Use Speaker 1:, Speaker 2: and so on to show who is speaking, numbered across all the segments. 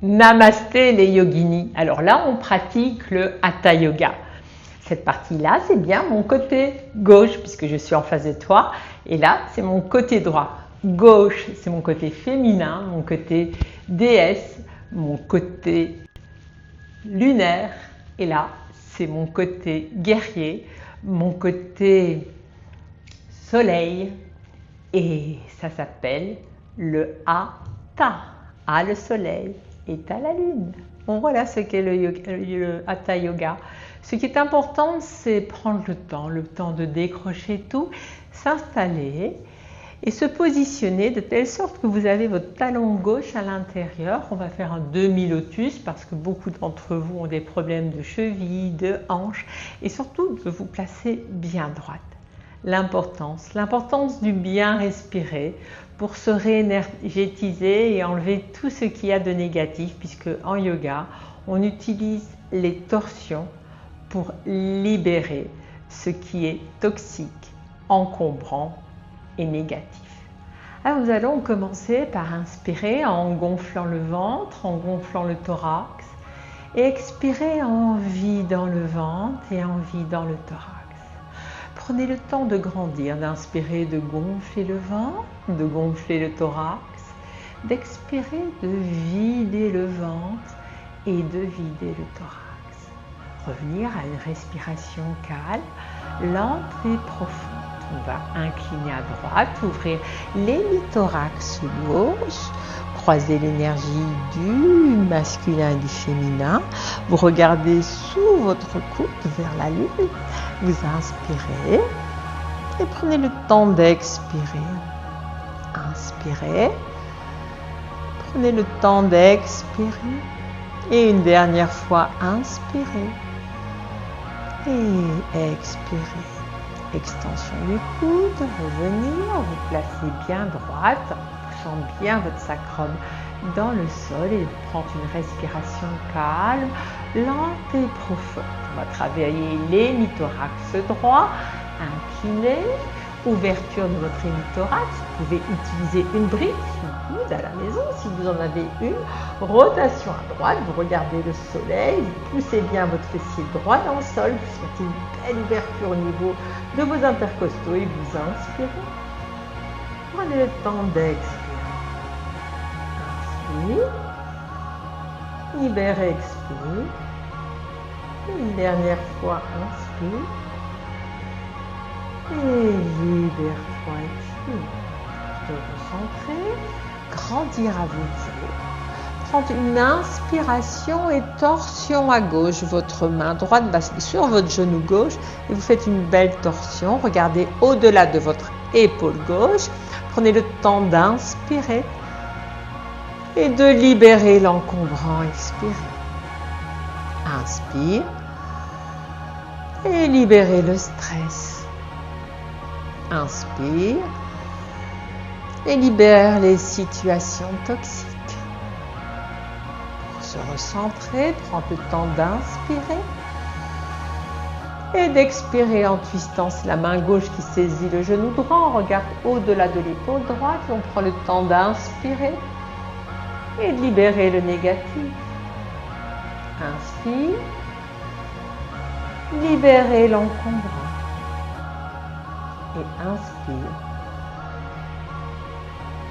Speaker 1: Namasté les yoginis. Alors là, on pratique le Hatha Yoga. Cette partie-là, c'est bien mon côté gauche, puisque je suis en face de toi. Et là, c'est mon côté droit. Gauche, c'est mon côté féminin, mon côté déesse, mon côté lunaire. Et là, c'est mon côté guerrier, mon côté soleil. Et ça s'appelle le Hatha. A, le soleil, et à la lune. Bon, voilà ce qu'est le Hatha Yoga. Ce qui est important, c'est prendre le temps de décrocher tout, s'installer et se positionner de telle sorte que vous avez votre talon gauche à l'intérieur. On va faire un demi-lotus parce que beaucoup d'entre vous ont des problèmes de cheville, de hanche et surtout de vous placer bien droite. L'importance du bien respirer pour se réénergétiser et enlever tout ce qu'il y a de négatif, puisque en yoga, on utilise les torsions pour libérer ce qui est toxique, encombrant et négatif. Alors nous allons commencer par inspirer en gonflant le ventre, en gonflant le thorax, et expirer en vidant le ventre et en vidant le thorax. Prenez le temps de grandir, d'inspirer, de gonfler le ventre, de gonfler le thorax, d'expirer, de vider le ventre et de vider le thorax. Revenir à une respiration calme, lente et profonde. On va incliner à droite, ouvrir l'hémithorax gauche, croiser l'énergie du masculin et du féminin. Vous regardez sous votre coude vers la lune. Vous inspirez et prenez le temps d'expirer. Inspirez. Prenez le temps d'expirer. Et une dernière fois, inspirez. Et expirez. Extension du coude, revenir, vous placez bien droite, poussant bien votre sacrum dans le sol et prendre une respiration calme, lente et profonde. On va travailler l'hémithorax droit, incliné, ouverture de votre hémithorax. Vous pouvez utiliser une brique, une coude à la maison si vous en avez une. Rotation à droite, vous regardez le soleil, vous poussez bien votre fessier droit dans le sol, vous sentez une belle ouverture au niveau de vos intercostaux et vous inspirez. Prenez le temps d'expirer. Inspire. Libérez, expire. Une dernière fois, inspire. Et libère-toi, expire. De recentrer, grandir à vos yeux. Prendre une inspiration et torsion à gauche. Votre main droite va sur votre genou gauche et vous faites une belle torsion. Regardez au-delà de votre épaule gauche. Prenez le temps d'inspirer et de libérer l'encombrant. Expirez. Inspire et libérez le stress. Inspire et libère les situations toxiques. Pour se recentrer, prends le temps d'inspirer et d'expirer en twistant. C'est la main gauche qui saisit le genou droit. On regarde au-delà de l'épaule droite. On prend le temps d'inspirer et de libérer le négatif. Inspire. Libérez l'encombrant. Et inspire.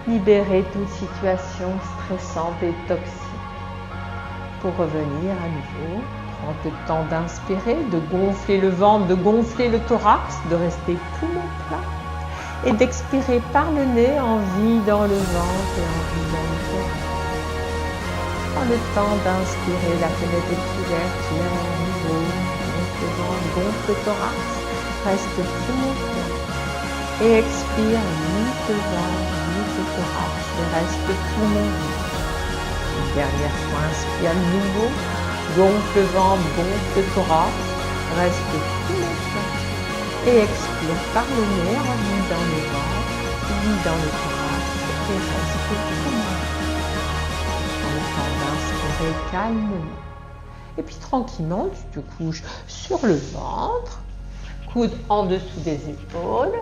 Speaker 1: Libérez toute situation stressante et toxique. Pour revenir à nouveau, prendre le temps d'inspirer, de gonfler le ventre, de gonfler le thorax, de rester poumon plat. Et d'expirer par le nez en vidant le ventre et en vidant le thorax. Prends le temps d'inspirer, la fenêtre est ouverte, l'air à nouveau, gonfle le ventre, gonfle le thorax, reste poumon plat. Et expire, vide le ventre, vide le thorax, et reste poumon vide. Une dernière fois, inspire à nouveau, gonfle le ventre, gonfle le thorax, reste poumon plat. Et expire par le nez en vidant le ventre, vidant le thorax, et reste poumon vide. Prends le temps d'inspirer calmement. Et puis tranquillement, tu te couches sur le ventre, coude en dessous des épaules,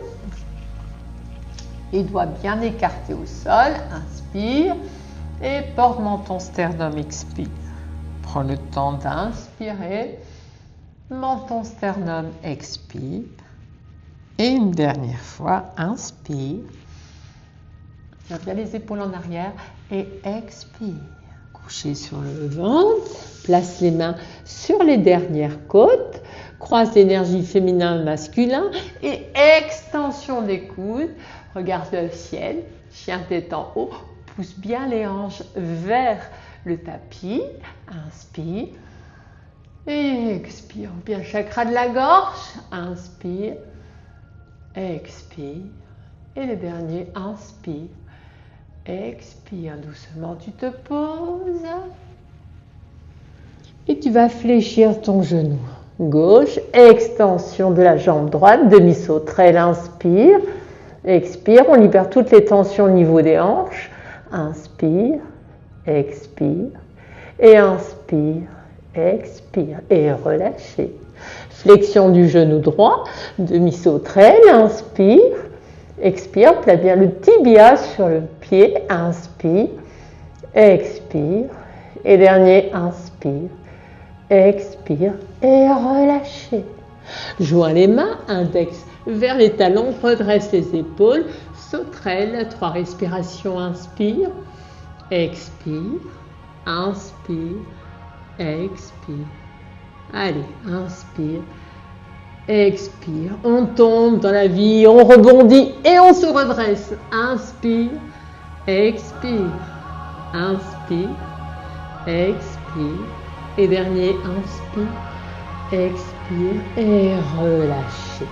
Speaker 1: les doigts bien écartés au sol. Inspire Et porte menton, sternum, expire. Prends le temps d'inspirer. Menton, sternum, expire. Et une dernière fois, inspire. Tire bien les épaules en arrière et expire. Couché sur le ventre, place les mains sur les dernières côtes, croise l'énergie féminin-masculin et extension des coudes. Regarde le ciel, chien tête en haut, pousse bien les hanches vers le tapis. Inspire et expire. Bien chakra de la gorge, inspire, expire. Et le dernier, inspire. Expire doucement, tu te poses et tu vas fléchir ton genou gauche, extension de la jambe droite, demi-sauterelle, inspire, expire, on libère toutes les tensions au niveau des hanches, inspire, expire, et inspire, expire, et relâchez. Flexion du genou droit, demi-sauterelle, inspire, expire, place bien le tibia sur le pied, inspire, expire, et dernier, inspire, expire, et relâchez. Joins les mains, index vers les talons, redresse les épaules, sauterelle, 3 respirations, inspire, expire, inspire, expire. Allez, inspire, expire, on tombe dans la vie, on rebondit et on se redresse. Inspire, expire, inspire, expire. Et dernier, inspire, expire et relâchez.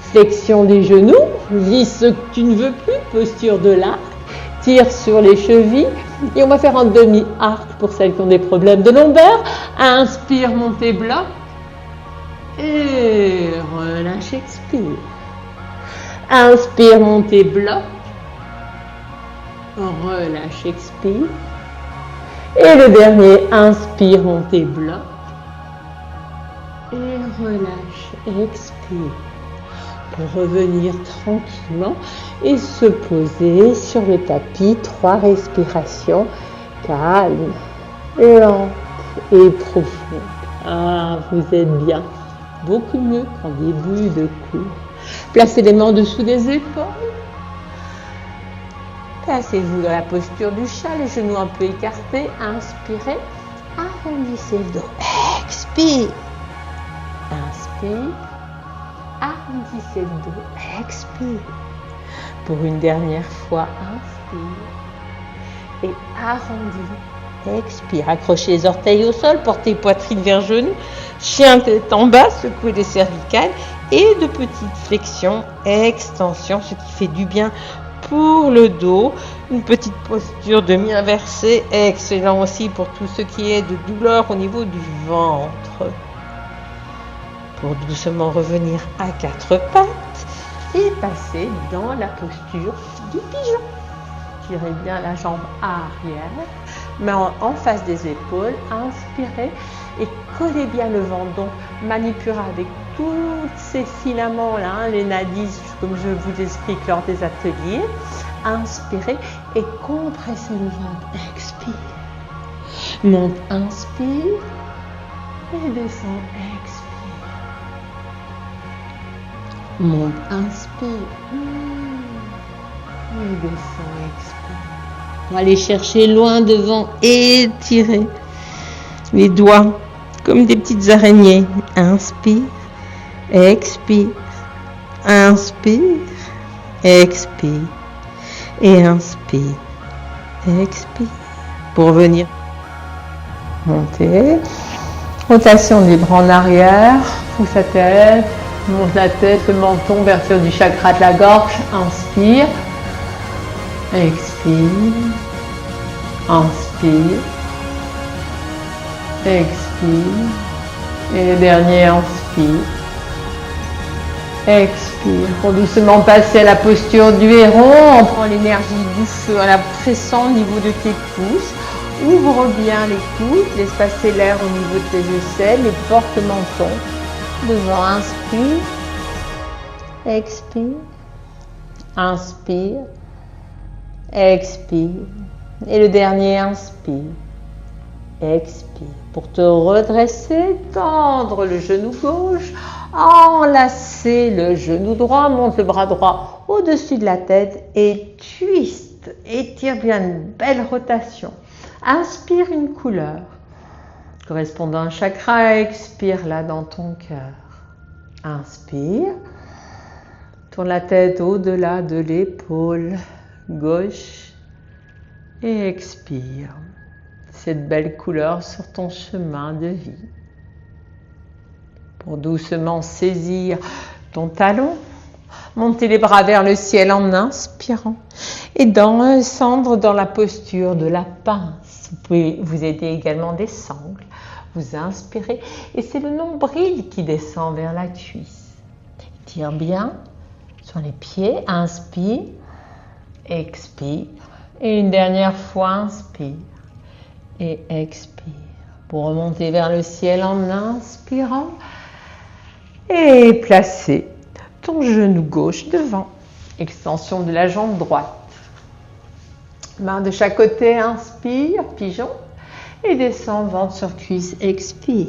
Speaker 1: Flexion des genoux, vis ce que tu ne veux plus, posture de l'arc, tire sur les chevilles et on va faire un demi-arc pour celles qui ont des problèmes de lombaire. Inspire, montez bloc. Et relâche, expire. Inspire, montez bloc. Relâche, expire. Et le dernier, inspire, montez bloc. Et relâche, expire. Pour revenir tranquillement et se poser sur le tapis. 3 respirations calmes, lentes et profondes. Ah, vous êtes bien. Beaucoup mieux qu'en début de cours. Placez les mains en dessous des épaules. Placez-vous dans la posture du chat, les genoux un peu écartés. Inspirez. Arrondissez le dos. Expire. Inspire. Arrondissez le dos. Expire. Pour une dernière fois, inspire. Et arrondis. Expire. Accrochez les orteils au sol. Portez poitrine vers genou. Chien tête en bas. Secouez les cervicales. Et de petites flexions. Extension. Ce qui fait du bien pour le dos. Une petite posture demi-inversée. Excellent aussi pour tout ce qui est de douleur au niveau du ventre. Pour doucement revenir à 4 pattes et passer dans la posture du pigeon. Tirez bien la jambe arrière, main en face des épaules, inspirez et collez bien le ventre. Donc manipulez avec tous ces filaments-là, les nadis, comme je vous explique lors des ateliers. Inspirez et compressez le ventre. Expire. Monte, inspire et descend, expire. Monte, inspire. Et descend, expire. On va aller chercher loin devant. Étirez les doigts comme des petites araignées. Inspire, expire, inspire, expire. Et inspire, expire. Pour venir monter. Rotation des bras en arrière. Pousse la tête. Monte la tête, le menton, ouverture du chakra de la gorge. Inspire. Expire. Inspire. Expire. Et le dernier, inspire. Expire. Pour doucement passer à la posture du héron, on prend l'énergie du feu en la pressant au niveau de tes pouces. Ouvre bien les coudes, laisse passer l'air au niveau de tes aisselles et porte le menton. Devant, inspire, expire, inspire, expire, Et le dernier, inspire. Expire. Pour te redresser, tendre le genou gauche, enlacer le genou droit, monte le bras droit au-dessus de la tête et twist. Étire bien une belle rotation. Inspire une couleur correspondant à un chakra, expire là dans ton cœur. Inspire. Tourne la tête au-delà de l'épaule gauche et expire. Cette belle couleur sur ton chemin de vie. Pour doucement saisir ton talon, montez les bras vers le ciel en inspirant et descendre dans la posture de la pince. Vous pouvez vous aider également des sangles. Vous inspirez et c'est le nombril qui descend vers la cuisse. Tire bien sur les pieds, inspire, expire et une dernière fois inspire et expire pour remonter vers le ciel en inspirant et placer ton genou gauche devant, extension de la jambe droite. Main de chaque côté, inspire, pigeon et descend ventre sur cuisse, expire.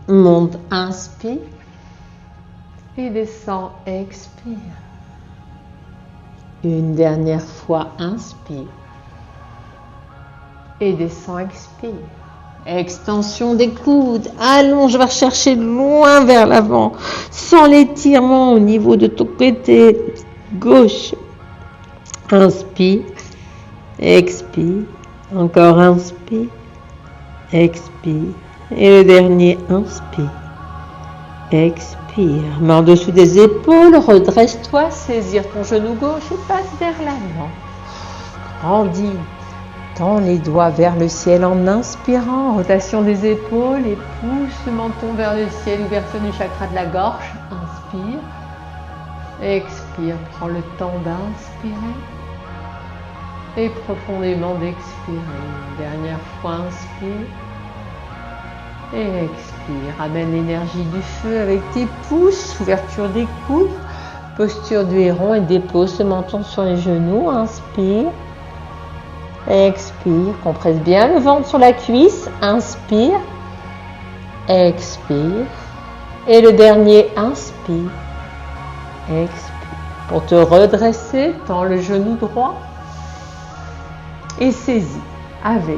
Speaker 1: Monte, inspire et descend, expire. Une dernière fois, inspire et descend, expire. Extension des coudes, allonge, va chercher loin vers l'avant, sans l'étirement au niveau de ton côté gauche. Inspire, expire, encore inspire, expire. Et le dernier, inspire, expire. Main en dessous des épaules, redresse-toi, saisir ton genou gauche et passe vers l'avant. Grandis. Tends les doigts vers le ciel en inspirant, rotation des épaules et pousse le menton vers le ciel, ouverture du chakra de la gorge. Inspire, expire, prends le temps d'inspirer et profondément d'expirer. Dernière fois, inspire et expire. Ramène l'énergie du feu avec tes pouces, ouverture des coudes, posture du héron et dépose le menton sur les genoux. Inspire. Expire, compresse bien le ventre sur la cuisse, inspire, expire, et le dernier, inspire, expire. Pour te redresser, tends le genou droit et saisis avec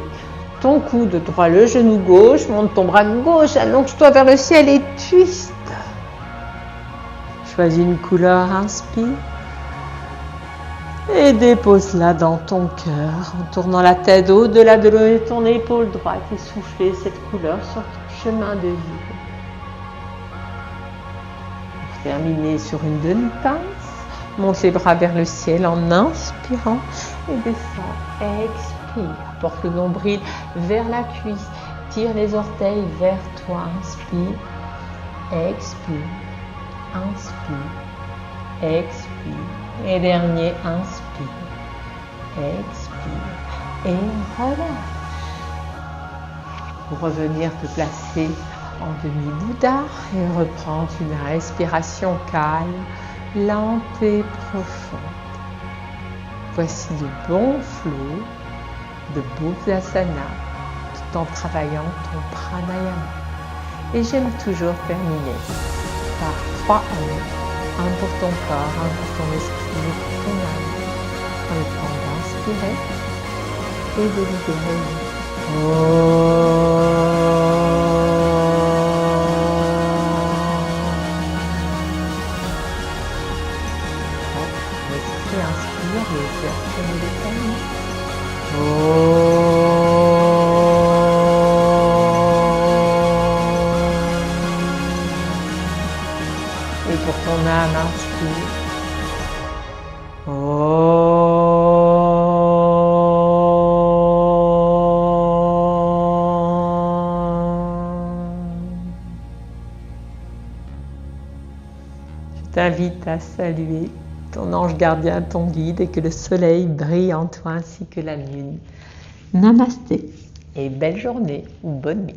Speaker 1: ton coude droit le genou gauche, monte ton bras gauche, allonge-toi vers le ciel et twist. Choisis une couleur, inspire. Et dépose-la dans ton cœur en tournant la tête au-delà de ton épaule droite et soufflez cette couleur sur ton chemin de vie. Pour terminer sur une demi-pince, monte les bras vers le ciel en inspirant et descend. Expire. Porte le nombril vers la cuisse. Tire les orteils vers toi. Inspire. Expire. Inspire. Expire. Et dernier, inspire, expire et relâche. Pour revenir te placer en demi-Bouddha et reprendre une respiration calme, lente et profonde. Voici de bons flots de Buddhasana tout en travaillant ton pranayama. Et j'aime toujours terminer par 3 mots. Un pour ton corps, un pour ton esprit et pour ton âme. Prends le temps d'inspirer et de libérer. L'esprit inspire et ouverture de l'éternel. Et pour ton âme, inspire. Je t'invite à saluer ton ange gardien, ton guide, et que le soleil brille en toi ainsi que la lune. Namasté et belle journée ou bonne nuit.